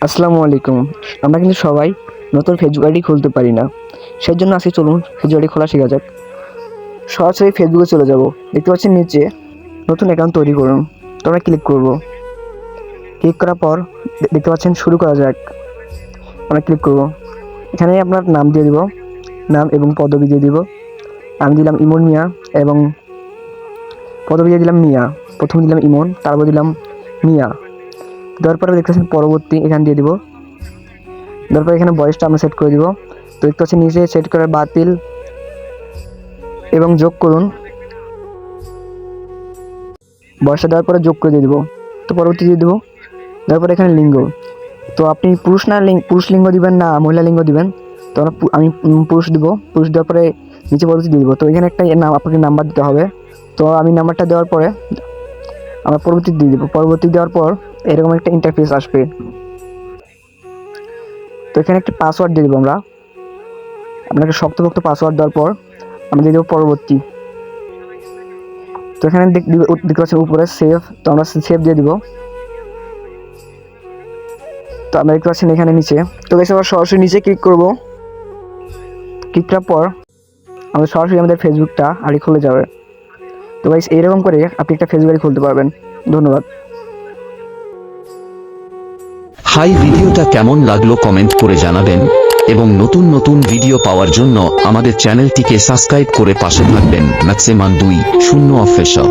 আসসালামু আলাইকুম। আমরা কিন্তু সবাই নতুন ফেসবুক আইডি খুলতে পারি না। সেই জন্য আজকে চলুন ফেসবুক আইডি খোলা শেখা যাক। সরাসরি ফেসবুকে চলে যাব। দেখতে পাচ্ছেন নিচে নতুন অ্যাকাউন্ট তৈরি করুন। তো আমরা ক্লিক করব। ক্লিক করার পর দেখতে পাচ্ছেন শুরু করা যাক। আমরা ক্লিক করব। এখানে আপনার নাম দিয়ে দিব, নাম এবং পদবি দিয়ে দিব। আমি দিলাম ইমন মিয়া এবং পদবি দিয়ে দিলাম মিয়া। প্রথমে দিলাম ইমন, তারপর দিলাম মিয়া। দেওয়ার পরে দেখতে পাচ্ছেন পরবর্তী এখানে দিয়ে দিব। তারপর এখানে বয়সটা আমরা সেট করে দিব। তো দেখতে পাচ্ছি নিচে সেট করে বাতিল এবং যোগ করুন। বয়সটা দেওয়ার পরে যোগ করে দিয়ে দিব। তো পরবর্তী দিয়ে দেবো। তারপরে এখানে লিঙ্গ, তো আপনি পুরুষ লিঙ্গ দিবেন না মহিলা লিঙ্গ দিবেন। তো আমি পুরুষ দিব। পুরুষ দেওয়ার পরে নিচে পরবর্তী দিয়ে দিব। তো এখানে একটা নাম আপনাকে নাম্বার দিতে হবে। তো আমি নাম্বারটা দেওয়ার পরে আমরা পরবর্তী দিয়ে দিব। পরবর্তী দেওয়ার পর এরকম একটা ইন্টারফেস আসবে। তো এখানে একটা পাসওয়ার্ড দিয়ে দেবো আমরা। আপনাকে শক্তপোক্ত পাসওয়ার্ড দেওয়ার পর আমরা দিয়ে দেবো পরবর্তী। তো এখানে দেখতে পাচ্ছেন উপরে সেভ, তো আমরা সেভ দিয়ে দিব। তো আমরা দেখতে পাচ্ছেন এখানে নিচে। তো গাইস আবার সরাসরি নিচে ক্লিক করব। ক্লিক করার পর আমাদের সরাসরি আমাদের ফেসবুকটা আইডি খুলে যাবে। তো গাইস এইরকম করে আপনি একটা ফেসবুক আইডি খুলতে পারবেন। ধন্যবাদ। হাই, ভিডিওটা কেমন লাগলো কমেন্ট করে জানাবেন এবং নতুন নতুন ভিডিও পাওয়ার জন্য আমাদের চ্যানেলটিকে সাবস্ক্রাইব করে পাশে থাকবেন। Maximum 2.0 official.